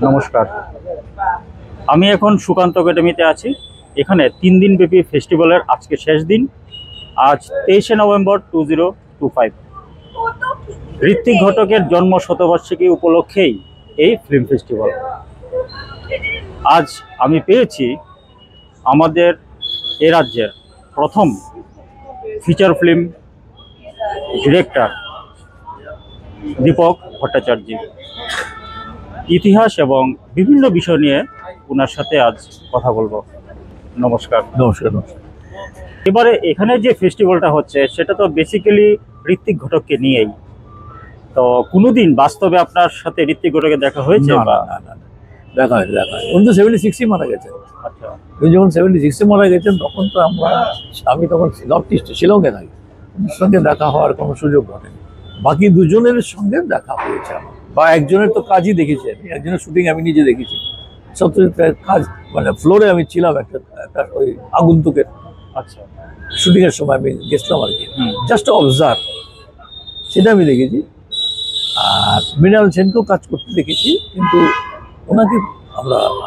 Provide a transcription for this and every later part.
নমস্কার। আমি এখন সুকান্ত একাডেমিতে আছি। এখানে 3 দিন ব্যাপী ফেস্টিভ্যালের আজকে শেষ দিন। আজ 23শে নভেম্বর 2025। ঋত্বিক ঘটকের জন্ম শতবার্ষিকী উপলক্ষেই এই ফিল্ম ফেস্টিভ্যাল। আজ আমি পেয়েছি আমাদের এ রাজ্যের প্রথম feature film director Dipak Bhattacharya. ইতিহাস এবং বিভিন্ন বিষয় নিয়ে ওনার সাথে আজ কথা বলবো। নমস্কার। নমস্কার। এবারে এখানে যে ফেস্টিভ্যালটা হচ্ছে সেটা তো বেসিক্যালি ঋত্বিক ঘটককে নিয়েই। তো কোনোদিন বাস্তবে আপনার সাথে ঋত্বিক ঘটকের দেখা হয়েছে? দেখা হয়। উনি তো 76-এ মারা গেছেন। আচ্ছা। উনি যখন 76-এ মারা গেছেন তখন তো আমি তখন নর্থ ইস্টে শিলংয়ে থাকি। ওনার সঙ্গে দেখা হওয়ার কোনো সুযোগ ঘটেনি। বাকি দুজনের সঙ্গে দেখা হয়েছে আমার, বা একজনের তো কাজই দেখেছি আমি, একজনের শুটিং আমি নিজে দেখেছি। সত্যজিতের কাজ মানে ফ্লোরে আমি ছিলাম একটা ওই আগন্তুকের। আচ্ছা। শুটিংয়ের সময় আমি গেছিলাম আর কি, জাস্ট অবজার্ভ, সেটা আমি দেখেছি। আর মৃণাল সেনকেও কাজ করতে দেখেছি, কিন্তু ওনাকে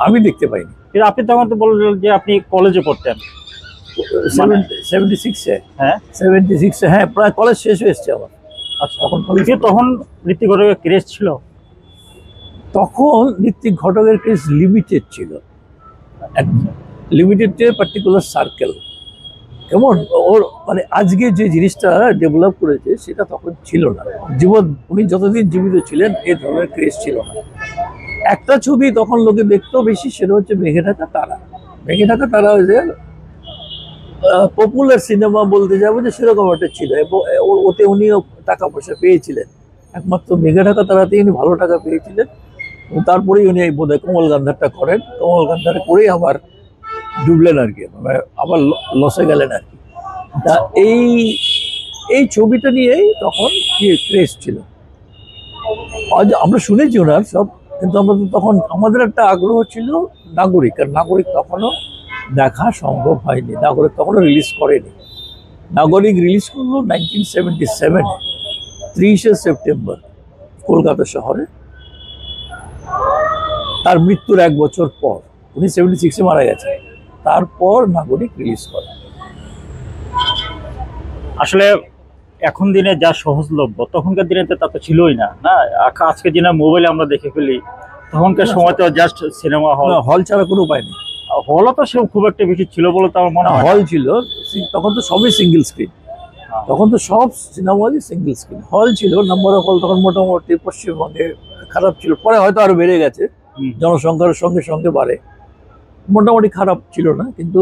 আমি দেখতে পাইনি। কিন্তু আপনি তখন তো বললেন যে আপনি কলেজে পড়তেন। 76-এ? হ্যাঁ, 76-এ, হ্যাঁ, প্রায় কলেজ শেষ হয়ে এসছে আমার। আচ্ছা। তখন ঋত্বিক ঘটকের ক্রেজ ছিল? তখন ঋত্বিক ঘটকের ক্রেজ লিমিটেড ছিল, লিমিটেড পার্টিকুলার সার্কেল। কেমন ওর মানে আজকে যে জিনিসটা ডেভেলপ করেছে সেটা তখন ছিল না। উনি যতদিন জীবিত ছিলেন এই ধরনের ক্রেজ ছিল না। একটা ছবি তখন লোকে দেখতো বেশি, সেটা হচ্ছে মেঘে ঢাকা তারা। মেঘে ঢাকা তারা হয়েছে পপুলার সিনেমা বলতে যাবো যে সেরকম একটা ছিল, এবং ওতে উনিও টাকা পয়সা পেয়েছিলেন। একমাত্র মেঘে ঢাকা তারাতে উনি ভালো টাকা পেয়েছিলেন। তারপরেই উনি বোধহয় কমল গান্ধারটা করেন। কমল গান্ধার করেই আবার ডুবলেন আর কি, আবার লসে গেলেন আর কি। তা এই ছবিটা নিয়েই তখন ক্রেজ ছিল। আমরা শুনেছি ওনার সব, কিন্তু আমরা তো তখন আমাদের একটা আগ্রহ ছিল নাগরিক, আর নাগরিক তখনও দেখা সম্ভব হয়নি। নাগরিক তখনও রিলিজ করেনি। নাগরিক রিলিজ করলো 1977-এ 30শে সেপ্টেম্বর কলকাতা শহরে, তার মৃত্যুর 1 বছর পর। উনি 76-এ মারা গেছেন, তারপর নাগরিক রিলিজ করে। আসলে এখন দিনে যা সহজলভ্য, তখনকার দিনে তো তা তো ছিলই না। আজকে দিনে মোবাইলে আমরা দেখে ফেলি, তখনকার সময় তো জাস্ট সিনেমা হল ছাড়া কোনো উপায় নেই। হলও তো সেরকম খুব একটা বেশি ছিল বলে তো আমার মনে হয়। হল ছিল তখন তো সবই সিঙ্গেল স্ক্রিন, তখন তো সব সিনেমা হলই সিঙ্গেল স্ক্রিন। হল ছিল, নাম্বার অফ হল তখন মোটামুটি পশ্চিমবঙ্গে খারাপ ছিল, পরে হয়তো আরো বেড়ে গেছে, জনসংখ্যার সঙ্গে সঙ্গে বাড়ে। মোটামুটি খারাপ ছিল না, কিন্তু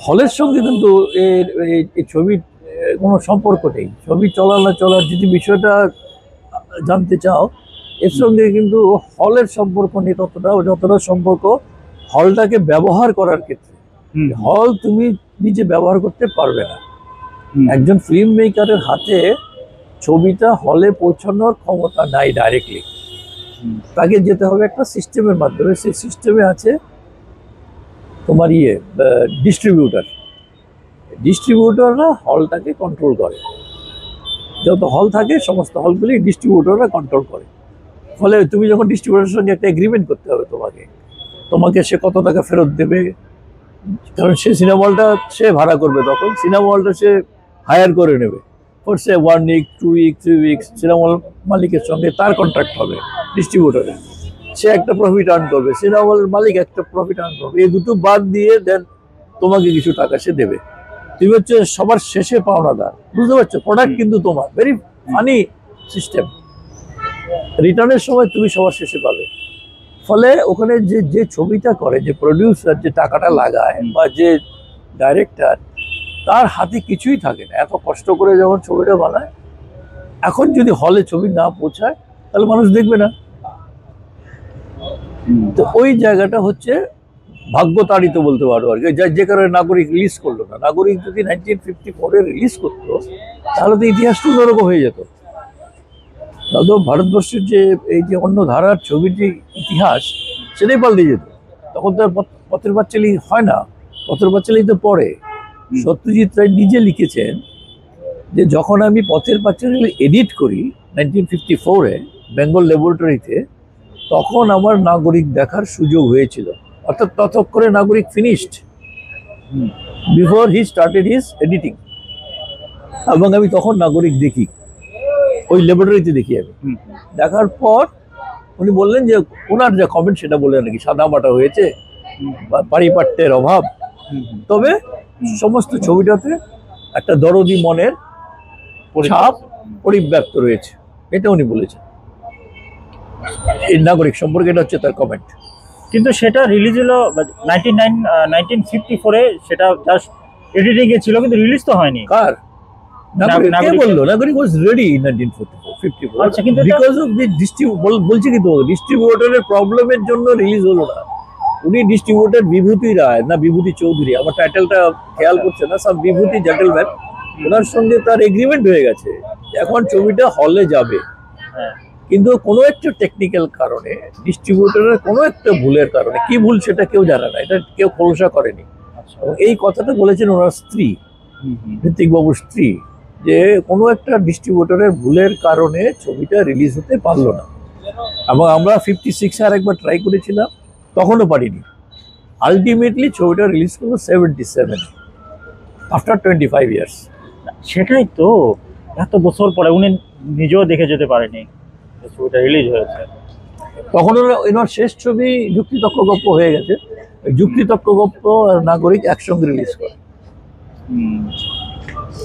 হলের সঙ্গে কিন্তু এই ছবির কোনো সম্পর্ক নেই। ছবি চলার না চলার যদি বিষয়টা জানতে চাও, এর সঙ্গে কিন্তু হলের সম্পর্ক নেই ততটা, যতটা সম্পর্ক হলটাকে ব্যবহার করার ক্ষেত্রে। হল তুমি নিজে ব্যবহার করতে পারবে না। একজন ফিল্ম মেকারের হাতে ছবিটা হলে পৌঁছানোর ক্ষমতা নাই ডাইরেক্টলি, তাকে যেতে হবে একটা সিস্টেমের মাধ্যমে। সেই সিস্টেমে আছে তোমার ডিস্ট্রিবিউটররা হলটাকে কন্ট্রোল করে। যত হল থাকে সমস্ত হলগুলি ডিস্ট্রিবিউটররা কন্ট্রোল করে। ফলে তুমি যখন ডিস্ট্রিবিউটরের সঙ্গে একটা এগ্রিমেন্ট করতে হবে, তোমাকে সে কত টাকা ফেরত দেবে, কারণ সে সিনেমা হলটা সে ভাড়া করবে, তখন সিনেমা হলটা সে হায়ার করে নেবে for say 1 week 2 week 3 weeks. Cinema hall মালিকের সঙ্গে তার কন্ট্রাক্ট হবে ডিস্ট্রিবিউটরের, সে একটা প্রফিট আর্ন করবে, সিনেমা হলের মালিক একটা প্রফিট আর্ন করবে। এই দুটো বাদ দিয়ে দেন তোমাকে কিছু টাকা সে দেবে। তুমি হচ্ছে সবার শেষে পাওনাদার, বুঝতে পারছো? প্রোডাক্ট কিন্তু তোমার। Very funny system. রিটার্নের সময় তুমি সবার শেষে পাবে। ফলে ওখানে যে ছবিটা করে, যে প্রডিউসার, যে টাকাটা লাগায়, বা যে ডাইরেক্টর, তার হাতে কিছুই থাকে না। এত কষ্ট করে যখন ছবিটা বানায়, এখন যদি হলে ছবি না পৌঁছায় তাহলে মানুষ দেখবে না। তো ওই জায়গাটা হচ্ছে ভাগ্যতাড়িত বলতে পারো আর কি, যে কারণে নাগরিক রিলিজ করলো না। নাগরিক যদি 1954-এ রিলিজ করতো তাহলে তো ইতিহাসটা অন্যরকম হয়ে যেত। তাহলে ভারতবর্ষের এই যে অন্য ধারার ছবির যে ইতিহাস, সেটাই পাল্টে যেত। তখন তো আর পথের পাঁচালী হয় না, পথের পাঁচালী তো পরে। সত্যজিৎ রায় নিজে লিখেছেন যে যখন আমি পথের পাঁচালী এডিট করি 1954-এ বেঙ্গল ল্যাবরেটরিতে, তখন আমার নাগরিক দেখার সুযোগ হয়েছিল, অর্থাৎ ততক্ষণে নাগরিক finished before he started his editing. এবং আমি তখন নাগরিক দেখি, ওই ল্যাবরেটরিতে দেখি। আমি দেখার পর উনি বললেন যে ওনার যা কমেন্ট সেটা বললেন নাকি সাদা মাটা হয়েছে, পারিপাট্যের অভাব, তবে সমস্ত ছবিটাতে একটা দরদি মনের ছাপ পরিব্যাপ্ত রয়েছে, এটা উনি বলেছেন এই নাগরিক সম্পর্কে। এটা হচ্ছে তার কমেন্ট। কিন্তু সেটা রিলিজ হলো 1954-এ, সেটা জাস্ট এডিটিং এ ছিল, কিন্তু রিলিজ তো হয়নি। কার নাগরিক? কে বললো নাগরিক ওয়াজ রেডি ইন 1954? আচ্ছা, কিন্তু বিকজ অফ দি বলছি কি, তো ডিস্ট্রিবিউটরের প্রবলেমের জন্য রিলিজ হলো না। উনি ডিস্ট্রিবিউটর বিভূতি রায় না বিভূতি চৌধুরী, আমার টাইটেলটা খেয়াল করছে না, সব বিভূতি জেন্টলম্যান, ওনার সঙ্গে তার এগ্রিমেন্ট হয়ে গেছে এখন ছবিটা হলে যাবে। কিন্তু কোনো একটা টেকনিক্যাল কারণে, ডিস্ট্রিবিউটরের কোনো একটা ভুলের কারণে, কি ভুল সেটা কেউ জানে না, এটা কেউ খোলসা করেনি। এবং এই কথাটা বলেছেন ওনার স্ত্রী, ঋত্বিক বাবুর স্ত্রী, যে কোনো একটা ডিস্ট্রিবিউটরের ভুলের কারণে ছবিটা রিলিজ হতে পারলো না। এবং আমরা 56 আর একবার ট্রাই করেছিলাম, তখনও পারিনি। আলটিমেটলি ছবিটা রিলিজ করলো 77 আফটার 25 ইয়ার্স। সেটাই তো, এত বছর পরে উনি নিজেও দেখে যেতে পারেনি ছবিটা রিলিজ হয়েছে। তখন ওনার শেষ ছবি যুক্তিতক্ক গপ্প হয়ে গেছে, যুক্তিতক্ক গপ্প আর নাগরিক একসঙ্গে রিলিজ করে।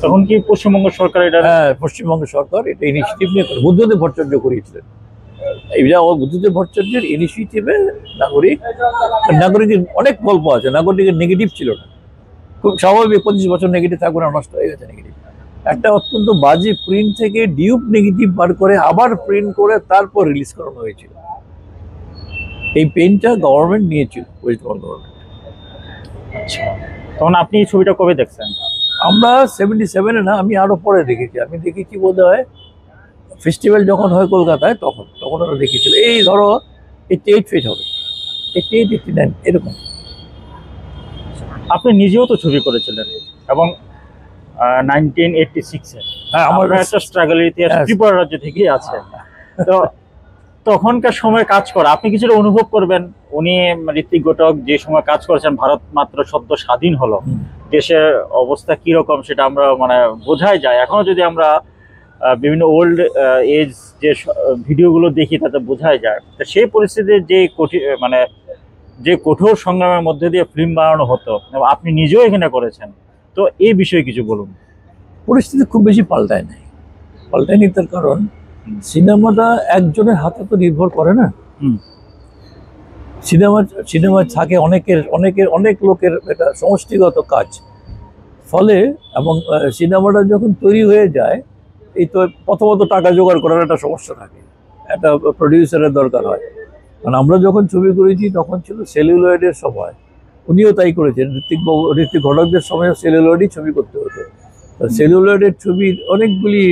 তখন কি পশ্চিমবঙ্গ সরকার এটা? হ্যাঁ, পশ্চিমবঙ্গ সরকার এটা ইনিশিয়েটিভ নিয়ে করে, বুদ্ধদেব ভট্টাচার্য করিয়েছিলেন। এইটা বুদ্ধদেব ভট্টাচার্যের ইনিশিয়েটিভে নাগরিকের অনেক গল্প আছে। নাগরিকের নেগেটিভ ছিল না, খুব স্বাভাবিক, 25 বছর নেগেটিভ থাকবে না, নষ্ট হয়ে গেছে নেগেটিভ। একটা অত্যন্ত বাজে প্রিন্ট থেকে ডিউপ নেগেটিভ বার করে আবার প্রিন্ট করে তারপর রিলিজ করানো হয়েছিল। এই পেনটা গভর্নমেন্ট নিয়েছিল, ওয়েস্ট বেঙ্গল গভর্নমেন্ট। আচ্ছা, তখন আপনি এই ছবিটা কবে দেখছেন? আমরা 77-এ না, আমি আরো পরে দেখেছি। আমি দেখেছি বোধ হয় ফেস্টিভ্যাল যখন হয় কলকাতায়, তখন ওরা দেখেছিল। এই ধরো 88 ফিট হবে, 88, 89 এরকম। আপনি নিজেও তো ছবি করেছিলেন, এবং 1986-এ। হ্যাঁ, আমার একটা স্ট্রাগলের ইতিহাস ত্রিপুরা রাজ্য থেকেই আছে। তো তখনকার সময় কাজ করা আপনি কিছুটা অনুভব করবেন। উনি ঋত্বিক ঘটক যে সময় কাজ করেছেন, ভারত মাত্র সদ্য স্বাধীন হলো, দেশের অবস্থা কিরকম সেটা আমরা বোঝাই যায়। এখনো যদি আমরা বিভিন্ন ওল্ড এজ যে ভিডিওগুলো দেখি তাতে বোঝাই যায়। তো সেই পরিস্থিতিতে যে কঠোর সংগ্রামের মধ্যে দিয়ে ফিল্ম বানানো হতো, এবং আপনি নিজেও এখানে করেছেন, তো এই বিষয়ে কিছু বলুন। পরিস্থিতি খুব বেশি পাল্টায়নি। তার কারণ সিনেমাটা একজনের হাতে তো নির্ভর করে না। সিনেমা থাকে অনেক লোকের এটা সমষ্টিগত কাজ। ফলে এবং সিনেমাটা যখন তৈরি হয়ে যায়, এই তো প্রথমত টাকা জোগাড় করার একটা সমস্যা থাকে, একটা প্রডিউসারের দরকার হয়। কারণ আমরা যখন ছবি করেছি তখন ছিল সেলুলয়েডের সময়, উনিও তাই করেছেন। ঋত্বিক ঘটকদের সময় সেলুলয়েডই ছবি করতে হতো। সেলুলয়েডের ছবির অনেকগুলি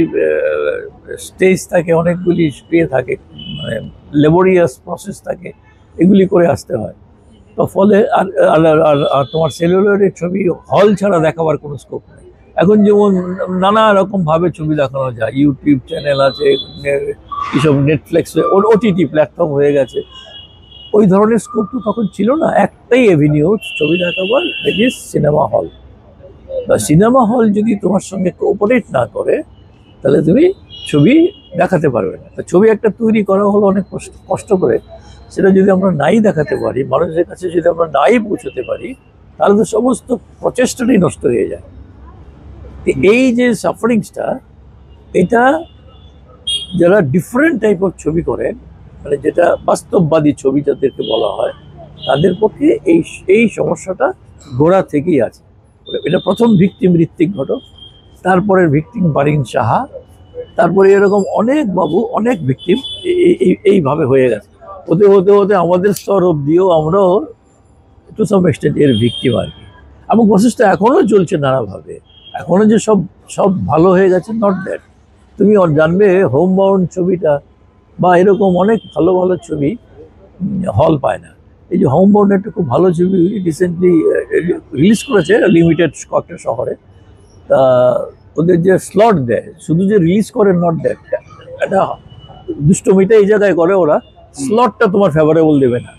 স্টেজ থাকে, অনেকগুলি থাকে, মানে লেবোরিয়াস প্রসেস থাকে, এগুলি করে আসতে হয়। তো ফলে আর তোমার সেলুলয়েডের ছবি হল ছাড়া দেখাবার কোনো স্কোপ নেই। এখন যেমন নানা রকম ভাবে ছবি দেখানো যায়, ইউটিউব চ্যানেল আছে, এইসব নেটফ্লিক্স, OTT প্ল্যাটফর্ম হয়ে গেছে। ওই ধরনের স্কোপ তো তখন ছিল না। একটাই এভিনিউ ছবি দেখাবার, that is cinema hall. Cinema hall যদি তোমার সঙ্গে কোঅপারেট না করে, তাহলে তুমি ছবি দেখাতে পারবে না। ছবি একটা তৈরি করা হলো অনেক কষ্ট করে, সেটা যদি আমরা নাই দেখাতে পারি, মানুষের কাছে যদি আমরা নাই পৌঁছতে পারি, তাহলে তো সমস্ত প্রচেষ্টাটাই নষ্ট হয়ে যায়। এই যে সাফারিংসটা, এটা যারা ডিফারেন্ট টাইপ অফ ছবি করেন, মানে যেটা বাস্তববাদী ছবি যাদেরকে বলা হয়, তাদের পক্ষে এই সমস্যাটা গোড়া থেকেই আছে। এটা প্রথম ভিকটিম ঋত্বিক ঘটক, তারপরের ভিকটিম বারিন সাহা, তারপরে এরকম অনেক ভিকটিম এইভাবে হয়ে গেছে। হতে হতে হতে আমাদের স্তর অব্দিও আমরাও টু সাম এক্সটেন্ট এর ভিকটিম আর কি। এবং প্রসেসটা এখনও চলছে নানাভাবে। এখনও যে সব ভালো হয়ে গেছে, নট দ্যাট। তুমি জানবে হোম বাউন্ড ছবিটা বা এরকম অনেক ভালো ভালো ছবি হল পায় না। এই যে হোম বাউন্ড একটা খুব ভালো ছবি রিসেন্টলি রিলিজ করেছে লিমিটেড কয়েকটা শহরে। তা ওদের যে স্লট দেয়, শুধু যে রিলিজ করে নট দ্যাট, একটা দুষ্টমিটা এই জায়গায় করে ওরা, স্লটটা তোমার ফেভারেবল দেবে না,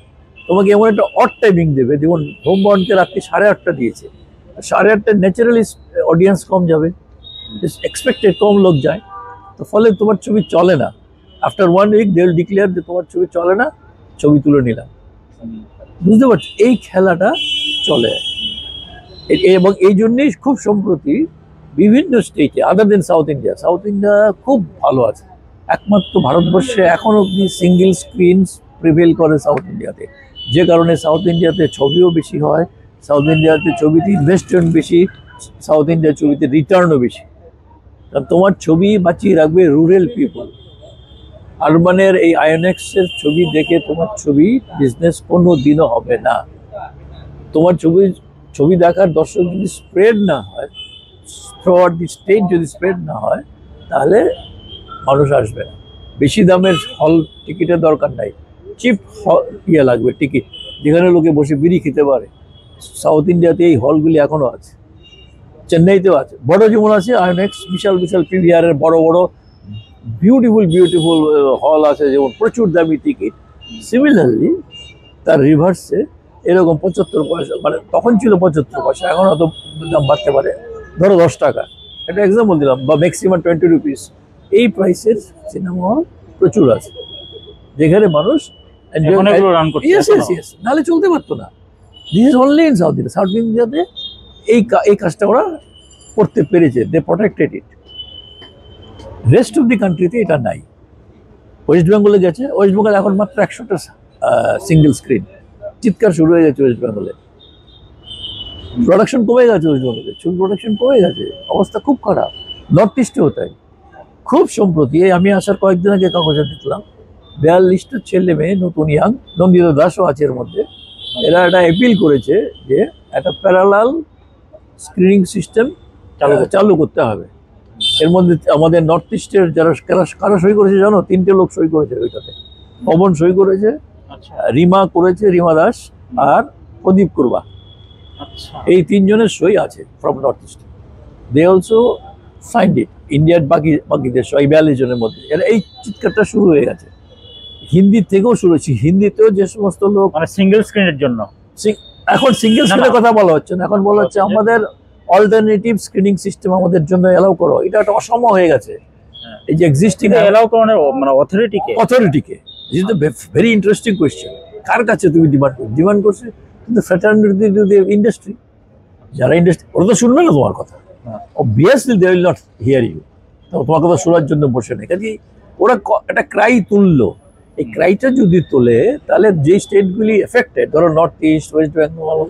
তোমাকে এমন একটা অড টাইমিং দেবে। যেমন হোম বাউন্ডকে রাত্রি 8:30 দিয়েছে, 8:30 ন্যাচারালি অডিয়েন্স কম যাবে, এক্সপেক্টেড কম লোক যায়, তো ফলে তোমার ছবি চলে না। After 1 week they will declare যে তোমার ছবি চলে না, ছবি তুলে নিলাম। বুঝতে পারছো, এই খেলাটা চলে। এবং এই জন্যই খুব সম্প্রতি বিভিন্ন স্টেটে আদার দেন সাউথ ইন্ডিয়া খুব ভালো আছে। একমাত্র ভারতবর্ষে এখন অব্দি সিঙ্গেল স্ক্রিন প্রিভেল করে সাউথ ইন্ডিয়াতে, যে কারণে সাউথ ইন্ডিয়াতে ছবিও বেশি হয়, সাউথ ইন্ডিয়াতে ছবিতে ইনভেস্টমেন্ট বেশি, সাউথ ইন্ডিয়ার ছবিতে রিটার্নও বেশি। কারণ তোমার ছবি বাঁচিয়ে রাখবে রুরাল পিপল। আরবানের এই আইএনএক্সের ছবি দেখে তোমার ছবি বিজনেস কোনো দিনও হবে না। তোমার ছবি দেখার দর্শক যদি স্প্রেড না হয়, থ্রুআউট দি স্টেট যদি স্প্রেড না হয়, তাহলে মানুষ আসবে না। বেশি দামের হল টিকিটের দরকার নাই, চিপ লাগবে টিকিট, যেখানে লোকে বসে বিড়ি খেতে পারে। সাউথ ইন্ডিয়াতে এই হলগুলি এখনো আছে, চেন্নাইতেও আছে, বড় যেমন আছে আইএনএক্স, বিশাল বিশাল পিভিআরের বড় বড় বিউটিফুল হল আছে, যেমন প্রচুর দামি টিকিট। সিমিলারলি তার রিভার্সে এরকম 75 পয়সা, মানে তখন ছিল 75 পয়সা, এখন হয়তো দাম বাড়তে পারে, ধরো 10 টাকা, একটা এক্সাম্পল দিলাম, বা ম্যাক্সিমাম 20 রুপিস। এই প্রাইসের সিনেমা হল প্রচুর আছে, যেখানে মানুষ নাহলে চলতে পারতো না। This is only in south India. South ইন্ডিয়াতে এই কাজটা ওরা করতে পেরেছে, they protected it. Rest of the কান্ট্রিতে এটা নাই। ওয়েস্ট বেঙ্গলে গেছে, ওয়েস্ট বেঙ্গল এখন মাত্র 100টা সিঙ্গেল স্ক্রিন। চিৎকার শুরু হয়ে গেছে ওয়েস্ট বেঙ্গলে, প্রোডাকশন কমে গেছে, ওয়েস্ট বেঙ্গলে ছবি প্রোডাকশন কমে গেছে, অবস্থা খুব খারাপ। নর্থ ইস্টেও তাই। খুব সম্প্রতি আমি আসার কয়েকদিন আগে কাগজে দেখলাম 42টা ছেলে মেয়ে নতুন ইয়াং, নন্দিতা দাসও আছে এর মধ্যে, এরা একটা অ্যাপিল করেছে যে একটা প্যারালাল স্ক্রিনিং সিস্টেম চালু করতে হবে। এর মধ্যে আমাদের নর্থ ইস্টের যারা কারা সই করেছে জানো? 3টে লোক সই করেছে ওইটাতে। পবন সই করেছে, রিমা করেছে, রিমা দাস, আর প্রদীপ কুরবা। এই 3 জনের সই আছে from north east. They also signed it. ইন্ডিয়ার বাকি দেশ, এই 42 জনের মধ্যে এরা এই চিৎকারটা শুরু হয়ে গেছে। হিন্দি থেকেও শুরু হয়েছে, হিন্দিতেও যে সমস্ত লোক মানে সিঙ্গেল স্ক্রিনের জন্য, এখন সিঙ্গেল স্ক্রিনের কথা বলা হচ্ছে না, এখন বলা হচ্ছে আমাদের অল্টারনেটিভ স্ক্রিনিং সিস্টেম আমাদের জন্য এলাও করো। এটা একটা অসম হয়ে গেছে। এই যে এক্সিস্টিং এলাও করার মানে অথরিটিকে this is the very interesting question. কার কাছে তুমি ডিমান্ড করছে? কিন্তু ফ্র্যাটার্নিটি ইন্ডাস্ট্রি, যারা ইন্ডাস্ট্রি, ওরা তো শুনবে না তোমার কথা। Obviously they will not hear you. তোমার কথা শোনার জন্য বসে নেই। কাজে ওরা একটা ক্রাই তুললো। এই ক্রাইটা যদি তোলে, তাহলে যে স্টেটগুলি এফেক্টেড, ধরো north east, West Bengal,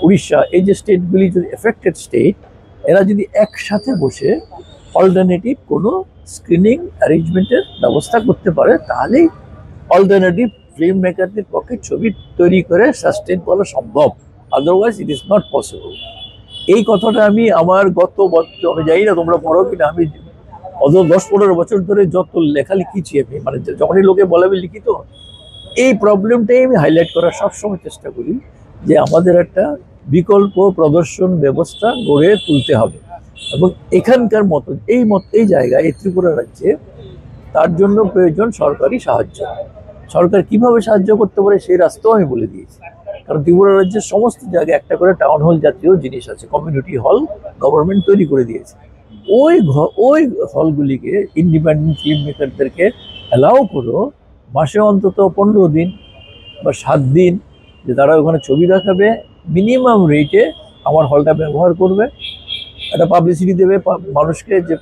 Orissa, এই যে স্টেটগুলি যদি এফেক্টেড স্টেট, এরা যদি একসাথে বসে অল্টারনেটিভ কোনো স্ক্রিনিং অ্যারেঞ্জমেন্টের ব্যবস্থা করতে পারে, তাহলেই অল্টারনেটিভ ফিল্ম মেকারদের পক্ষে ছবি তৈরি করে সাস্টেন করা সম্ভব। Otherwise it is not possible. এই কথাটা আমি আমার গত বছর, আমি জানি না তোমরা পড়ো কিনা, আমি 10-15 বছর ধরে যত লেখা লিখেছি আমি, মানে যখনই লোকে বলে আমি লিখিত, এই প্রবলেমটাই আমি হাইলাইট করার সবসময় চেষ্টা করি যে আমাদের একটা বিকল্প প্রদর্শন ব্যবস্থা গড়ে তুলতে হবে। এবং এখানকার মতো এই জায়গায়, এই ত্রিপুরা রাজ্যে, তার জন্য প্রয়োজন সরকারি সাহায্য। সরকার কিভাবে সাহায্য করতে পারে সেই রাস্তাও আমি বলে দিয়েছি। কারণ ত্রিপুরা রাজ্যের সমস্ত জায়গায় একটা করে টাউন হল জাতীয় জিনিস আছে, কমিউনিটি হল গভর্নমেন্ট তৈরি করে দিয়েছে। ওই হলগুলিকে ইন্ডিপেন্ডেন্ট ফিল্ম মেকারদেরকে অ্যালাউ করো মাসে অন্তত 15 দিন বা 7 দিন, যে তারা ওখানে ছবি দেখাবে, মিনিমাম রেটে আমার হলটা ব্যবহার করবে, একটা পাবলিসিটি দেবে মানুষকে যে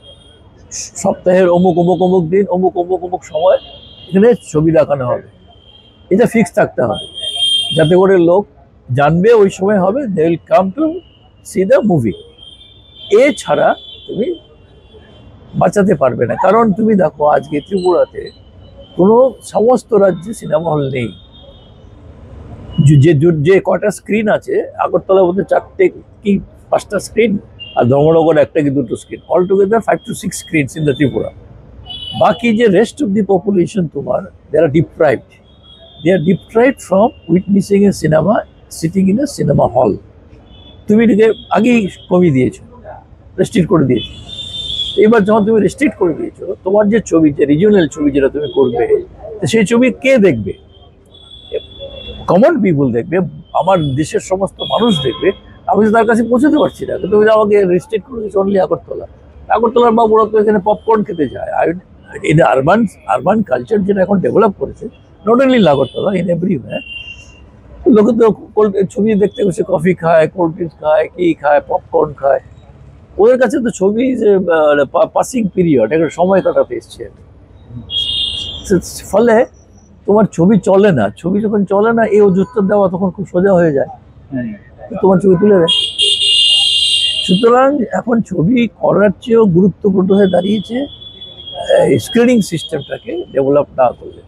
সপ্তাহের অমুক দিন অমুক সময় এখানে ছবি দেখানো হবে। এটা ফিক্স থাকতে হবে, যাতে করে লোক জানবে ওই সময় হবে, they will come to see the movie. এছাড়া তুমি বাঁচাতে পারবে না। কারণ তুমি দেখো আজকে ত্রিপুরাতে কোনো সমস্ত রাজ্যে সিনেমা হল নেই। যে কটা স্ক্রিন আছে, আগরতলা মধ্যে 4টে কি 5টা স্ক্রিন, আর ধর্মনগর 1টা কি 2টো screen, all together 5 to 6 screens in the Tripura. বাকি যে রেস্ট অফ দি পপুলেশন তোমার, they are deprived from witnessing a cinema, sitting in a cinema hall. তুমি এটাকে আগেই কমিয়ে দিয়েছো, রেস্ট্রিক্ট করে দিয়েছো। এবার যখন তুমি রেস্ট্রিক্ট করে দিয়েছো, তোমার যে ছবি, যে রিজিওনাল ছবি যেটা তুমি করবে, সেই ছবি কে দেখবে? কমন পিপুল দেখবে, আমার দেশের সমস্ত মানুষ দেখবে। আমি তো তার কাছে পৌঁছতে পারছি না, তুমি আমাকে রেস্ট্রিক্ট করে দিচ্ছ অনলি আগরতলা। আগরতলার বাবুরা তো এখানে পপকর্ন খেতে যায়। ইন আরবান কালচার যেটা এখন ডেভেলপ করেছে, not only Agartala, in everywhere, লোকে তো ছবি দেখতে বসে কফি খায়, কোল্ড ড্রিঙ্কস খায়, কি খায়, পপকর্ন খায়। ওদের কাছে তো ছবি যে পাসিং পিরিয়ড, একটা সময় কাটাতে এসছে। ফলে তোমার ছবি চলে না, ছবি যখন চলে না এই অজুত্তর দেওয়া তখন খুব সোজা হয়ে যায়, তোমার ছবি তুলে দেয়। সুতরাং এখন ছবি করার চেয়েও গুরুত্বপূর্ণ হয়ে দাঁড়িয়েছে স্ক্রিনিং সিস্টেমটাকে ডেভেলপ না করলে।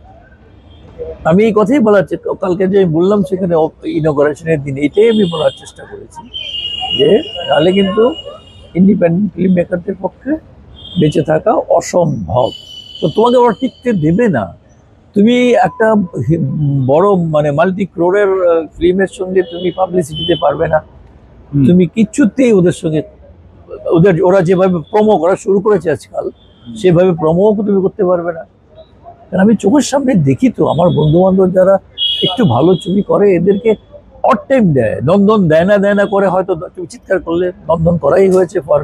আমি এই কথাই বলার কালকে যে বললাম সেখানে ইনঅগারেশনের দিন এটাই আমি বলার চেষ্টা করেছি যে তাহলে কিন্তু ইন্ডিপেন্ডেন্ট ফিল্ম মেকারদের পক্ষে বেঁচে থাকা অসম্ভব। তো তোমাকে ওরা টিকতে দেবে না। তুমি একটা বড় মানে মাল্টি ক্রোরের ফিল্মের সঙ্গে তুমি পাবলিসিটি দিতে পারবে না, তুমি কিচ্ছুতেই ওদের সঙ্গে ওরা যেভাবে প্রমো করা শুরু করেছে আজকাল সেভাবে প্রমোও তুমি করতে পারবে না। কারণ আমি চোখের সামনে দেখি তো আমার বন্ধু বান্ধব যারা একটু ভালো ছবি করে এদেরকে অড টাইম দেয়, নন্দন দেয় না করে, হয়তো তুমি চিৎকার করলে নন্দন করাই হয়েছে ফর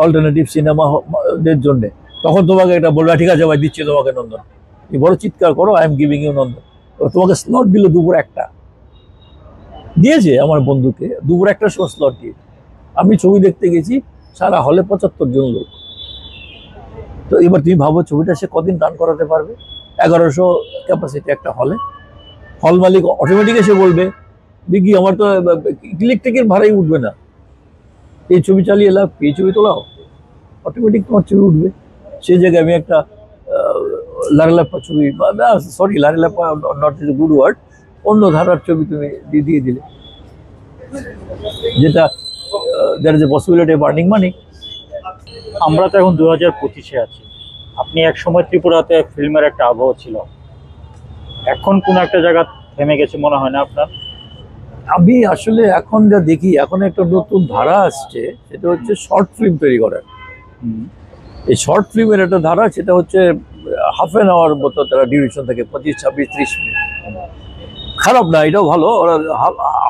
অল্টারনেটিভ সিনেমাদের জন্য, তখন তোমাকে এটা বলবে ঠিক আছে ভাই দিচ্ছি তোমাকে নন্দন, এই বড় চিৎকার করো, আই এম গিভিং ইউ নন্দন। তোমাকে স্লট দিল দুপুর 1টা, দিয়েছে আমার বন্ধুকে দুপুর 1টার সময় স্লট দিয়েছে। আমি ছবি দেখতে গেছি, সারা হলে 75 জন লোক। তো এবার তুমি ভাবো ছবিটা সে কদিন রান করাতে পারবে? 1100 ক্যাপাসিটি একটা হলে। হল মালিক অটোমেটিক এসে বলবে দেখি আমার তো ইলেকট্রিকের ভাড়াই উঠবে না, এই ছবি চালিয়ে লাভ, এই ছবি তোলাও, অটোমেটিক তোমার ছবি উঠবে। সেই জায়গায় আমি একটা লারেলাপ্পা ছবি, সরি লারেলাপ্পা not is a good word, অন্য ধারার ছবি তুমি দিয়ে দিলে, যেটা there is a possibility of earning money. আমরা তো এখন 2025-এ আছি। আপনি এক সময় ত্রিপুরাতে ফিল্মের একটা আবহ ছিল, এখন কোন একটা জায়গা থেমে গেছে মনে হয় না আপনার? আমি আসলে এখন যা দেখি, এখন একটা নতুন ধারা আসছে, সেটা হচ্ছে শর্ট ফিল্ম তৈরি করার। এই শর্ট ফিল্মের একটা ধারা, সেটা হচ্ছে হাফ অ্যান আওয়ার মতো তারা ডিউরেশন থাকে, 25, 26, 30 মিনিট। খারাপ না, এটাও ভালো। ওরা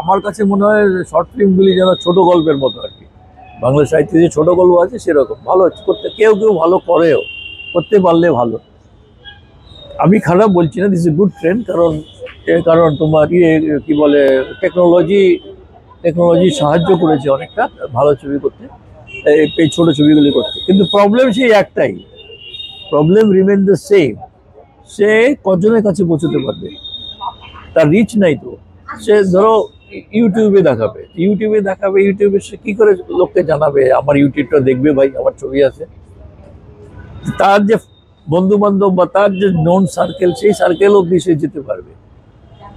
আমার কাছে মনে হয় শর্ট ফিল্মগুলি যেন ছোট গল্পের মতো আর কি, বাংলা সাহিত্যে যে ছোট গল্প আছে সেরকম ভালো করতে, কেউ ভালো করেও, করতে পারলে ভালো। আমি খারাপ বলছি না, this is a good trend. কারণ তোমার কি বলে টেকনোলজি সাহায্য করেছে অনেকটা ভালো ছবি করতে, এই ছোট ছবিগুলি করতে। কিন্তু প্রবলেম সেই একটাই, প্রবলেম রিমেন দ্য সেম, সে কজনের কাছে পৌঁছতে পারবে, তার রিচ নাই। তো সে ধরো ইউটিউবে দেখাবে, ইউটিউবে সে কি করে লোককে জানাবে আমার ইউটিউবটা দেখবে ভাই, আমার ছবি আছে? তার যে বন্ধু বান্ধব বা তার যে নন সার্কেল, সেই সার্কেল অব্দি সে যেতে পারবে,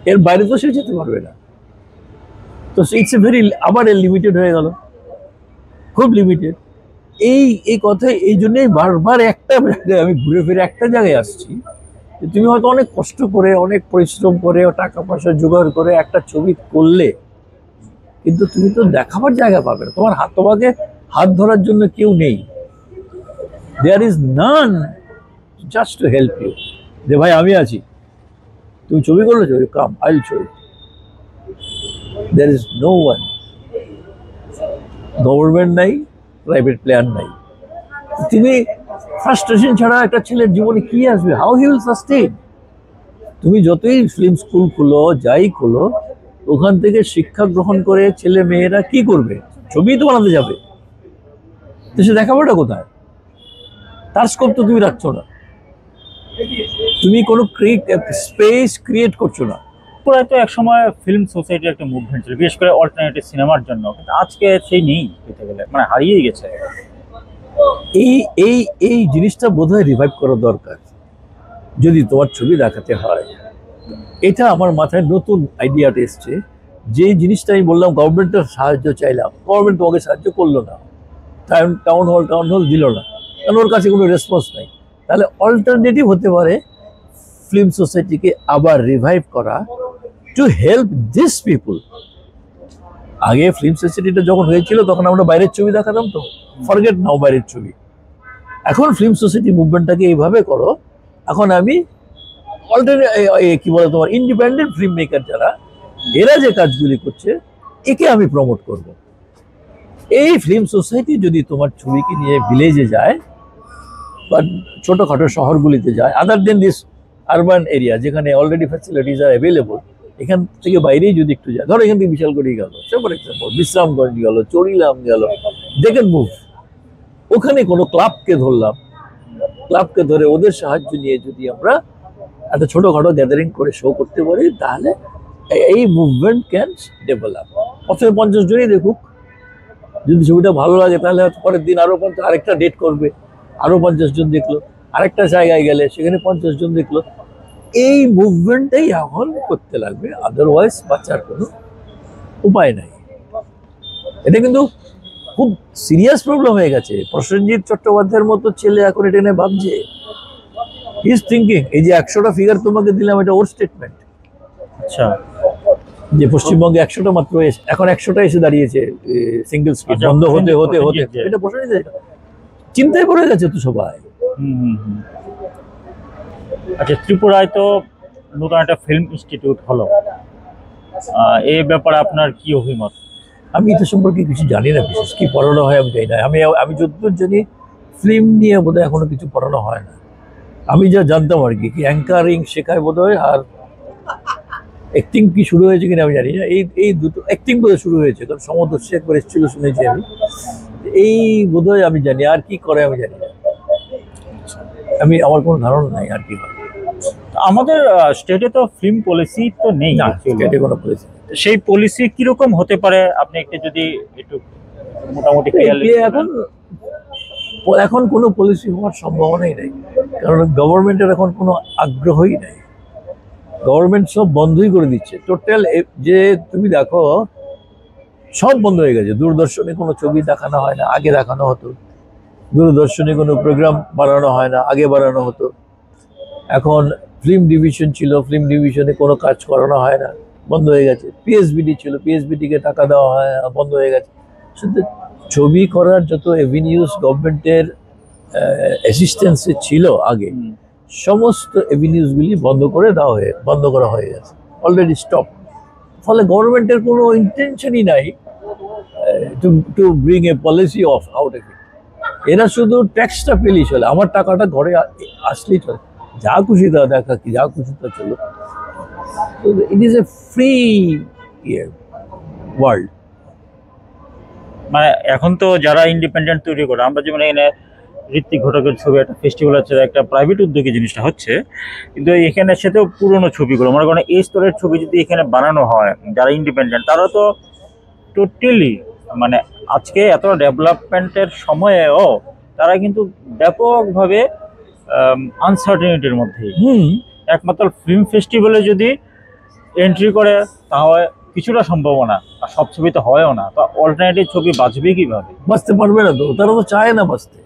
এর বাইরে তো সে যেতে পারবে না। তো ইটস এ ভেরি, আবার লিমিটেড হয়ে গেল, খুব লিমিটেড। এই কথা এই জন্যই বারবার একটা জায়গায় আমি ঘুরে ফিরে একটা জায়গায় আসছি, তুমি হয়তো অনেক কষ্ট করে, অনেক পরিশ্রম করে, টাকা পয়সা জোগাড় করে একটা ছবি করলে, কিন্তু তুমি তো দেখাবার জায়গা পাবে না, তোমাকে হাত ধরার জন্য কেউ নেই। There is none just to help you, যে ভাই আমি আছি, তুমি ছবি করেছো, come I will show you. There is no one, government নাই, প্রাইভেট প্লেয়ার নাই। তুমি ফ্রাস্ট্রেশন ছাড়া একটা ছেলের জীবনে কি আসবে? How he will sustain? তুমি যতই ফিল্ম স্কুল খুলো, যাই খুলো, ওখান থেকে শিক্ষা গ্রহণ করে ছেলে মেয়েরা কি করবে? ছবি তো বানাতে যাবে, তো সে দেখাবোটা কোথায়? তার স্কোপ তো তুমি রাখছো না, তুমি কোনো স্পেস ক্রিয়েট করছো না। পুরো তো এক সময় ফিল্ম সোসাইটির একটা মুভমেন্ট ছিল, বিশেষ করে অল্টারনেটিভ সিনেমার জন্য, কিন্তু আজকে সেই নেই, বলতে গেলে মানে হারিয়ে গেছে। এই জিনিসটা বোধহয় রিভাইভ করা দরকার। যদি তোমার ছবি দেখাতে হয়, এটা আমার মাথায় নতুন আইডিয়াটা এসছে, যে জিনিসটা আমি বললাম গভর্নমেন্টের সাহায্য চাইলাম, গভর্নমেন্ট তোমাকে সাহায্য করলো না, টাউন হল দিল না, কারণ ওর কাছে কোনো রেসপন্স নাই। তাহলে অল্টারনেটিভ হতে পারে ফিল্ম সোসাইটিকে আবার রিভাইভ করা, টু হেল্প দিস পিপুল। আগে ফিল্ম সোসাইটিটা যখন হয়েছিল তখন আমরা বাইরের ছবি দেখাতাম, তো ফরগেট নাও বাইরের ছবি। এখন ফিল্ম সোসাইটি মুভমেন্টটাকে এইভাবে করো, এখন আমি কি বলে তোমার ইন্ডিপেন্ডেন্ট ফিল্ম মেকার যারা, এরা যে কাজগুলি করছে একে আমি প্রমোট করব। এই ফিল্ম সোসাইটি যদি তোমার ছবিকে নিয়ে ভিলেজে যায় বা ছোটখাটো শহরগুলিতে যায়, আদার দেন দিস আরবান এরিয়া যেখানে অলরেডি ফ্যাসিলিটিস আর অ্যাভেলেবল, এখান থেকে বাইরেই যদি একটু যায়, ধরো এখান থেকে বিশালগড়ি গেল, ফর এক্সাম্পল বিশ্রামগঞ্জ গেল, চরিলাম গেল, দে ক্যান মুভ। ওখানে কোনো ক্লাবকে ধরলাম, ক্লাবকে ধরে ওদের সাহায্য নিয়ে যদি আমরা একটা ছোটখাটো গ্যাদারিং করে শো করতে পারি, তাহলে এই মুভমেন্ট ক্যান ডেভেলপ। প্রথমে 50 জনই দেখুক, যদি ছবিটা ভালো লাগে তাহলে হয়তো পরের দিন আরো আরেকটা ডেট করবে, আরো 50 জন দেখলো, আরেকটা জায়গায় গেলে সেখানে 50 জন দেখলো। এই মুভমেন্টটাই এখন করতে লাগবে, আদারওয়াইজ বাঁচার কোনো উপায় নাই। এটা কিন্তু খুব সিরিয়াস প্রবলেম হয়ে গেছে। প্রসেনজিৎ চট্টোপাধ্যায়ের মতো ছেলে এখন এটা নিয়ে ভাবছে, ইজ থিঙ্কিং। এই যে 100টা ফিগার তোমাকে দিলাম, এটা ওর স্টেটমেন্ট। আচ্ছা, যে পশ্চিমবঙ্গে 100টা মাত্র এখন 100টা এসে দাঁড়িয়েছে সিঙ্গেল স্ক্রিন বন্ধ হতে হতে হতে, এটা প্রসেনজিৎ চিন্তায় পড়ে গেছে তো সবাই। আচ্ছা, ত্রিপুরায় তো নতুন একটা ফিল্ম ইনস্টিটিউট হলো, এই ব্যাপারে আপনার কি অভিমত? আমি এটা সম্পর্কে কিছু জানি না, বিশেষ কি পড়ানো হয় আমি জানি না। আমি যতদূর জানি ফিল্ম নিয়ে বোধহয় এখনো কিছু পড়ানো হয় না। আমি যা জানতাম আর কি অ্যাঙ্কারিং শেখায় বোধহয়, আর অ্যাক্টিং কি শুরু হয়েছে কিনা আমি জানি না। এই দুটো অ্যাক্টিং বোধহয় শুরু হয়েছে, কারণ সমদর্শী একবার এসেছিল শুনেছি আমি। এই বোধহয় আমি জানি, আর কি করে আমি জানি না। আমার কোনো ধারণা নাই আর কি হয়। আমাদের স্টেটে তো ফিল্ম পলিসি তো নেই, স্টেটে কোনো পলিসি। সেই পলিসি কিরকম হতে পারে আপনি একটু যদি একটু মোটামুটি এখন কোনো পলিসি হওয়ার সম্ভাবনাই নেই, কারণ গভর্নমেন্টের এখন কোনো আগ্রহই নেই। গভর্নমেন্ট সব বন্ধই করে দিচ্ছে টোটাল। যে তুমি দেখো সব বন্ধ হয়ে গেছে। দূরদর্শনে কোনো ছবি দেখানো হয় না, আগে দেখানো হতো। দূরদর্শনে কোনো প্রোগ্রাম বানানো হয় না, আগে বানানো হতো। এখন ফিল্ম ডিভিশন ছিল, ফিল্ম ডিভিশনে কোনো কাজ করানো হয় না, বন্ধ হয়ে গেছে। পিএসবিডি ছিল, পিএসবিডিকে টাকা দেওয়া হয়, বন্ধ হয়ে গেছে। শুধু ছবি করার যত এভিনিউজ গভর্নমেন্টের অ্যাসিস্ট্যান্সে ছিল আগে, সমস্ত এভিনিউজগুলি বন্ধ করা হয়ে গেছে, অলরেডি স্টপ। ফলে গভর্নমেন্টের কোনো ইন্টেনশনই নাই to bring a policy of out of it. এরা শুধু ট্যাক্সটা পেলেই চলে, আমার টাকাটা ঘরে আসলেই চলে, যা খুশি তা দেখা, কি যা খুশি তা চলো। It is a free world. মানে এখন তো যারা ইন্ডিপেন্ডেন্ট তৈরি করে, আমরা যেমন এখানে ঋত্বিক ঘটকের ছবি একটা ফেস্টিভ্যাল হচ্ছে, একটা প্রাইভেট উদ্যোগে জিনিসটা হচ্ছে, কিন্তু এখানে সাথেও পুরোনো ছবিগুলো মনে করেন এই স্তরের ছবি যদি এখানে বানানো হয়, যারা ইন্ডিপেন্ডেন্ট তারা তো টোটালি মানে আজকে এত ডেভেলপমেন্টের সময়েও তারা কিন্তু ব্যাপকভাবে আনসার্টেনিটির মধ্যে। একমাত্র ফিল্ম ফেস্টিভ্যালে যদি এন্ট্রি করে তাহলে কিছুটা সম্ভাবনা, আর সব ছবি তো হয়ও না, তো অল্টারনেটিভ ছবি বাঁচবে কিভাবে? বাঁচতে পারবে না তো, তারা তো চায় না বাঁচতে।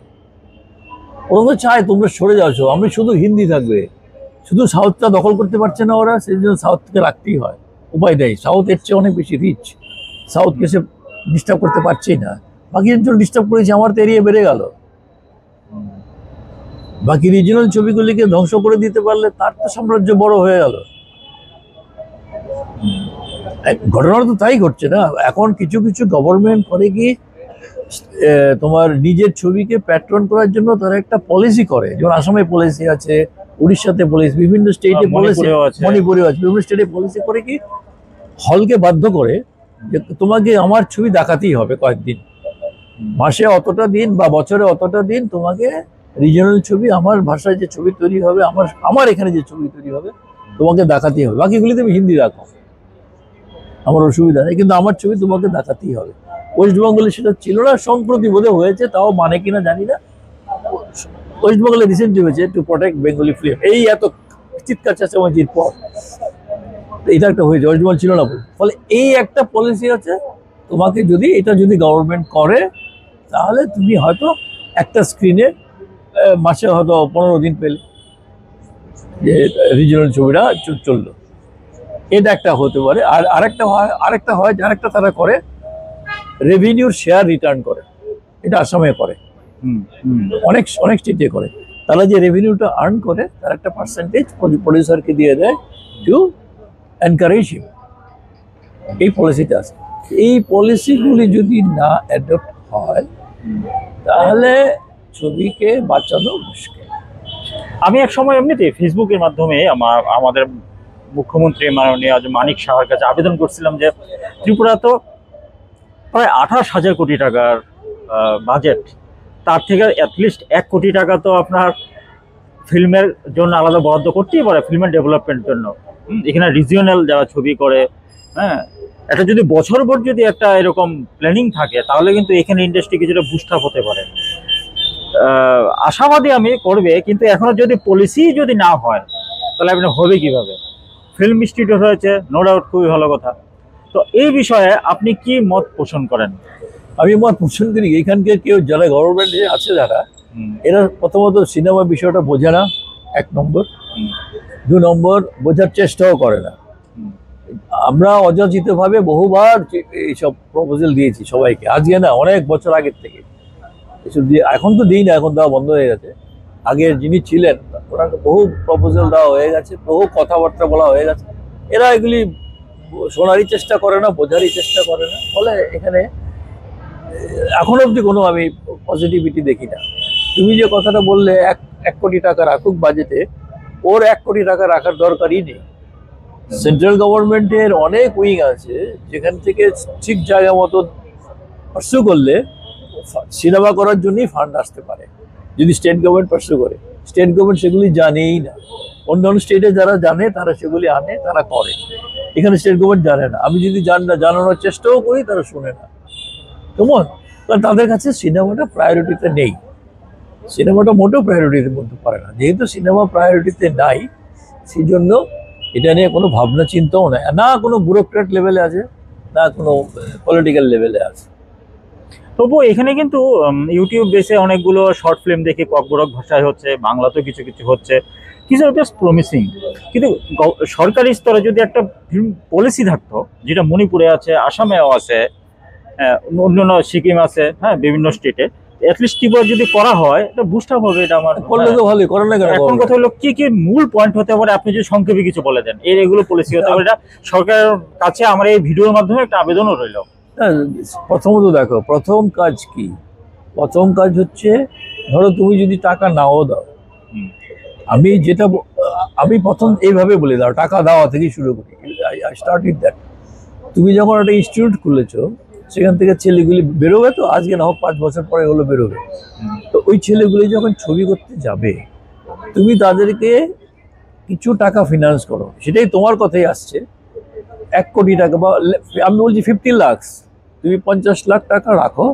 ওরা তো চায় তোমরা সরে যাচ্ছো, আমি শুধু হিন্দি থাকবে। শুধু সাউথটা দখল করতে পারছে না ওরা, সেই জন্য সাউথকে রাখতেই হয়, উপায় নেই। সাউথ এর চেয়ে অনেক বেশি রিচ, সাউথকে সে ডিস্টার্ব করতে পারছেই না। বাকি অঞ্চল ডিস্টার্ব করেছে, আমার তো এরিয়া বেড়ে গেল। বাকি রিজিনাল ছবিগুলিকে ধ্বংস করে দিতে পারলে তার তো সাম্রাজ্য বড় হয়ে গেল। ঘটনা তো তাই ঘটছে না এখন। কিছু কিছু গভর্নমেন্ট করে কি তোমার নিজের ছবিকে প্যাট্রন করার জন্য তারা একটা পলিসি করে, যেমন আসামে পলিসি আছে, উড়িষ্যাতে পলিসি, বিভিন্ন স্টেটে পলিসি, মণিপুরেও আছে, বিভিন্ন স্টেটে পলিসি করে কি হলকে বাধ্য করে যে তোমাকে আমার ছবি দেখাতেই হবে কয়েকদিন, মাসে অতটা দিন বা বছরে অতটা দিন তোমাকে রিজনাল ছবি, আমার ভাষায় যে ছবি তৈরি হবে, আমার এখানে যে ছবি তৈরি হবে তোমাকে দেখাতেই হবে। বাকিগুলি তুমি হিন্দি রাখো, আমার অসুবিধা নেই, কিন্তু আমার ছবি তোমাকে দেখাতেই হবে। ওয়েস্ট বেঙ্গলে সেটা ছিল না, সম্প্রতি বোধহয় হয়েছে, তাও মানে কিনা জানি না। ওয়েস্ট বেঙ্গলে রিসেন্টলি হয়েছে টু প্রোটেক্ট বেঙ্গলি ফিল্ম, এই এত চিৎকার চেঁচামেচির পর এটা একটা হয়েছে, ওয়েস্ট বেঙ্গল ছিল না। ফলে এই একটা পলিসি আছে, তোমাকে যদি এটা যদি গভর্নমেন্ট করে তাহলে তুমি হয়তো একটা স্ক্রিনে মাসে হয়তো 15 দিন পেলে, যে রিজিনাল ছবিটা চললো। এটা একটা হতে পারে। আর আরেকটা হয় আরেকটা তারা করে রেভিনিউর শেয়ার রিটার্ন করে, এটা আসামে করে, অনেক স্টেটে করে। তারা যে রেভিনিউটা আর্ন করে তার একটা পার্সেন্টেজ প্রডিউসারকে দিয়ে দেয় টু এনকারেজ হিম। এই পলিসিটা আছে। এই পলিসিগুলি যদি না অ্যাডপ্ট হয় তাহলে ছবিকে বাঁচানো মুশকিল। আমি এক সময় এমনিতে ফেসবুকের মাধ্যমে আমাদের মুখ্যমন্ত্রী মাননীয় মানিক সাহার কাছে আবেদন করছিলাম যে ত্রিপুরা তো প্রায় 28,000 কোটি টাকার বাজেট, তার থেকে অ্যাটলিস্ট 1 কোটি টাকা তো আপনার ফিল্মের জন্য আলাদা বরাদ্দ করতেই পারে, ফিল্মের ডেভেলপমেন্টের জন্য। এখানে রিজিওনাল যারা ছবি করে, হ্যাঁ, এটা যদি বছরভর যদি একটা এরকম প্ল্যানিং থাকে তাহলে কিন্তু এখানে ইন্ডাস্ট্রি কিছুটা বুস্ট আপ হতে পারে। আশাবাদী আমি করবে, কিন্তু এখনো যদি পলিসি যদি না হয় তাহলে আপনি হবে কিভাবে? ফিল্ম ইনস্টিটিউট হয়েছে, নো ডাউট, খুবই ভালো কথা। তো এই বিষয়ে আপনি কি মত পোষণ করেন? আমি মত পোষণ করি এখানকার কেউ যারা গভর্নমেন্টে আছে যারা, এরা প্রথমত সিনেমা বিষয়টা বোঝে না, 1 নম্বর। 2 নম্বর, বোঝার চেষ্টাও করে না। আমরা অযাচিতভাবে বহুবার এইসব প্রপোজাল দিয়েছি সবাইকে, আজকে না, অনেক বছর আগের থেকে এসব দিয়ে। এখন তো দিই না, এখন দেওয়া বন্ধ হয়ে গেছে। আগের যিনি ছিলেন ওনাকে বহু প্রপোজাল দেওয়া হয়ে গেছে, বহু কথাবার্তা বলা হয়ে গেছে। এরা এগুলি শোনারই চেষ্টা করে না, বোঝারই চেষ্টা করে না। ফলে এখানে এখন অবধি কোনো আমি পজিটিভিটি দেখি না। তুমি যে কথাটা বললে 1 কোটি টাকা রাখুক বাজেটে, ওর 1 কোটি টাকা রাখার দরকারই নেই। সেন্ট্রাল গভর্নমেন্টের অনেক উইং আছে যেখান থেকে ঠিক জায়গা মতো পার্সু করলে সিনেমা করার জন্যই ফান্ড আসতে পারে, যদি স্টেট গভর্নমেন্ট পার্সু করে। স্টেট গভর্নমেন্ট সেগুলি জানেই না। অন্যান্য স্টেটে যারা জানে তারা সেগুলি আনে, তারা করে। এখানে স্টেট গভর্নমেন্ট জানে না। আমি যদি জানানোর চেষ্টাও করি তারা শুনে না, কেমন? কারণ তাদের কাছে সিনেমাটা প্রায়োরিটিতে নেই। সিনেমাটা মোটেও প্রায়োরিটিতে বলতে পারে না। যেহেতু সিনেমা প্রায়োরিটিতে নাই, সেই জন্য এটা নিয়ে কোনো ভাবনা চিন্তাও নেই, না কোনো ব্যুরোক্রেট লেভেলে আছে, না কোনো পলিটিক্যাল লেভেলে আছে। তবুও এখানে কিন্তু ইউটিউব বেসে অনেকগুলো শর্ট ফিল্ম দেখে ককবরক ভাষায় হচ্ছে, বাংলাতেও কিছু কিছু হচ্ছে, কিছু বেশ প্রমিসিং। কিন্তু সরকারি স্তরে যদি একটা ফিল্ম পলিসি থাকতো, যেটা মণিপুরে আছে, আসামেও আছে, অন্যান্য সিকিম আছে, হ্যাঁ, বিভিন্ন স্টেটে, অ্যাটলিস্ট ত্রিপুরা যদি করা হয় এটা বুস্ট আপ হবে। এটা আমার করলে তো ভালোই, করেন না কেন? এখন কথা হলো কি কি মূল পয়েন্ট হতে পারে, আপনি যদি সংক্ষেপে কিছু বলে দেন। এগুলো পলিসি হতে পারে, এটা সরকারের কাছে আমার এই ভিডিওর মাধ্যমে একটা আবেদনও রইল। প্রথমত দেখো, প্রথম কাজ কি? প্রথম কাজ হচ্ছে, ধরো তুমি যদি টাকা নাও দাও, আমি প্রথম এইভাবে বলে দাও, টাকা দেওয়া থেকে শুরু করি। I start with that. তুমি যখন একটা ইনস্টিটিউট খুলেছো, সেখান থেকে ছেলেগুলি বেরোবে, তো আজকে না হোক 5 বছর পরে হলো বেরোবে। তো ওই ছেলেগুলি যখন ছবি করতে যাবে, তুমি তাদেরকে কিছু টাকা ফিনান্স করো। সেটাই তোমার কথাই আসছে, 1 কোটি টাকা, বা আমি বলছি 50 লাখ। তুমি 50 লাখ টাকা রাখো,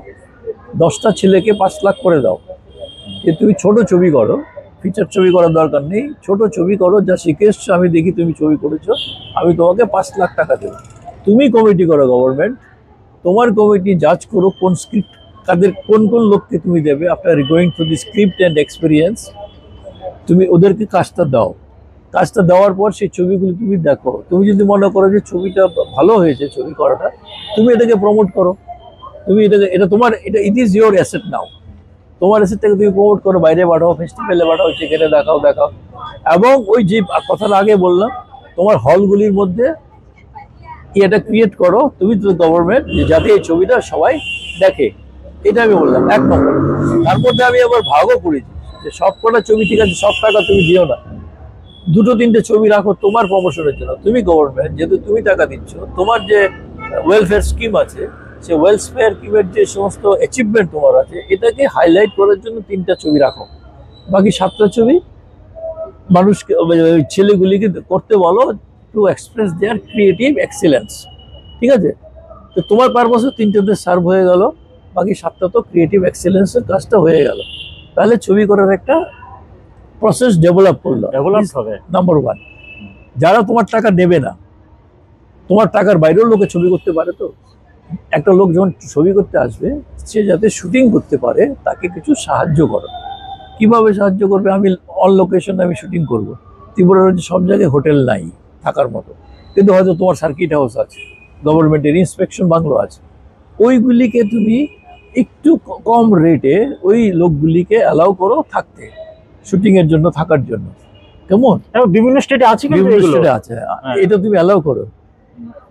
10টা ছেলেকে 5 লাখ করে দাও। যে তুমি ছোট ছবি করো, ফিচার ছবি করার দরকার নেই, ছোট ছবি করো, যা শিখে এসছো, আমি দেখি তুমি ছবি করেছো, আমি তোমাকে 5 লাখ টাকা দেবো। তুমি কমিটি করো, গভর্নমেন্ট তোমার কমিটি জাজ করো কোন স্ক্রিপ্ট, কাদের কোন কোন লোককে তুমি দেবে। After going through the script and experience, তুমি ওদেরকে কাজটা দাও। কাজটা দেওয়ার পর সেই ছবিগুলো তুমি দেখো। তুমি যদি মনে করো যে ছবিটা ভালো হয়েছে, ছবি করাটা, তুমি এটাকে প্রমোট করো। তুমি এটা তোমার, ইট ইজ ইয়োর অ্যাসেট নাও। তোমার অ্যাসেটটাকে তুমি প্রমোট করো, বাইরে পাঠাও, ফেস্টিভ্যালে পাঠাও, সেখানে দেখাও। এবং ওই যে কথাটা আগে বললাম, তোমার হলগুলির মধ্যে এটা ক্রিয়েট করো তুমি, তো গভর্নমেন্ট, যাতে এই ছবিটা সবাই দেখে। এটা আমি বললাম 1 নম্বর। তার মধ্যে আমি আবার ভাগও করেছি যে সব কটা ছবি, ঠিক আছে, সব টাকা তুমি দিও না, 2-3টে ছবি রাখো তোমার প্রমোশনের জন্য। তুমি গভর্নমেন্ট, যেহেতু তুমি টাকা দিচ্ছ, তোমার যে ওয়েলফেয়ার স্কিম আছে, সে ওয়েলফেয়ার স্কিমের যে সমস্ত অ্যাচিভমেন্ট তোমার আছে, এটাকে হাইলাইট করার জন্য 3টা ছবি রাখো। বাকি 7টা ছবি মানুষকে, ছেলেগুলিকে করতে বলো, to express their creative excellence. ঠিক আছে? তো তোমার পারপাসে 3টেতে সার্ভ হয়ে গেল, বাকি 7টা তো ক্রিয়েটিভ এক্সিলেন্সের কাজটা হয়ে গেল। তাহলে ছবি করার একটা প্রসেস ডেভেলপ হবে। নাম্বার 1, যারা তোমার টাকা নেবে না, তোমার টাকার বাইরেও লোকে ছবি করতে পারে। তো একটা লোক যখন ছবি করতে আসবে, সে যাতে শুটিং করতে পারে, তাকে কিছু সাহায্য করো। কিভাবে সাহায্য করবে? আমি অন লোকেশন আমি শুটিং করবো। ত্রিপুরার সব জায়গায় হোটেল নাই থাকার মতো, কিন্তু হয়তো তোমার সার্কিট হাউস আছে, গভর্নমেন্টের ইন্সপেকশন বাংলো আছে, ওইগুলিকে তুমি একটু কম রেটে ওই লোকগুলিকে অ্যালাউ করো থাকতে, শুটিং এর জন্য, থাকার জন্য, কেমন এবং বিভিন্ন স্টেটে আছে কিন্তু বিভিন্ন এগুলো। স্টেটে আছে। এটা তুমি অ্যালাউ করো।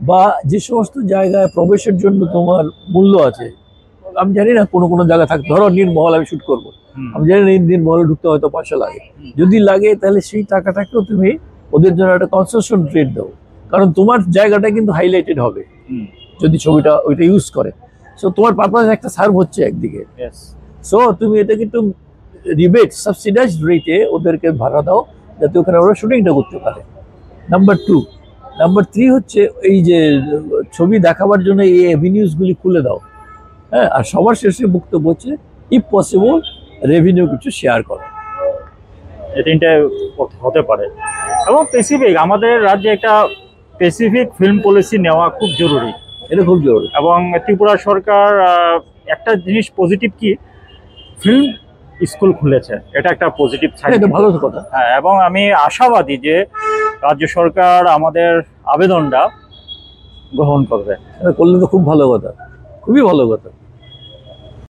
বা যে সমস্ত জায়গায় প্রবেশের জন্য তোমার মূল্য আছে, আমি জানি না কোনো কোনো জায়গায় থাকে, ধরো নীলমহল আমি শুট করবো, আমি জানি না নীলমহলে ঢুকতে হয়তো পয়সা লাগে, যদি লাগে তাহলে সেই টাকাটাকেও তুমি ওদের জন্য একটা কনসেশন রেট দাও, কারণ তোমার জায়গাটা কিন্তু হাইলাইটেড হবে যদি ছবিটা ওইটা ইউজ করে। সো তোমার পারপাস একটা সার্ভ হচ্ছে একদিকে। সো তুমি এটাকে একটু রিবেট সাবসিডাইজ রেটে ওদেরকে ভাড়া দাও, যাতে ওখানে ওরা শুটিংটা করতে পারে। নাম্বার 2। নাম্বার 3 হচ্ছে এই যে ছবি দেখাবার জন্য এই অ্যাভিনিউজগুলি খুলে দাও। হ্যাঁ, আর সবার শেষে বক্তব্য হচ্ছে ইফ পসিবল রেভিনিউ কিছু শেয়ার করো। এই তিনটে হতে পারে। এবং স্পেসিফিক আমাদের রাজ্যে একটা স্পেসিফিক ফিল্ম পলিসি নেওয়া খুব জরুরি। এটা খুব জরুরি। এবং ত্রিপুরা সরকার একটা জিনিস পজিটিভ কি, ফিল্ম স্কুল খুলেছে, এটা একটা পজিটিভ সাইড। এটা ভালো কথা। হ্যাঁ, এবং আমি আশাবাদী যে রাজ্য সরকার আমাদের আবেদনটা গ্রহণ করবে। এটা করলে তো খুব ভালো কথা, খুবই ভালো কথা।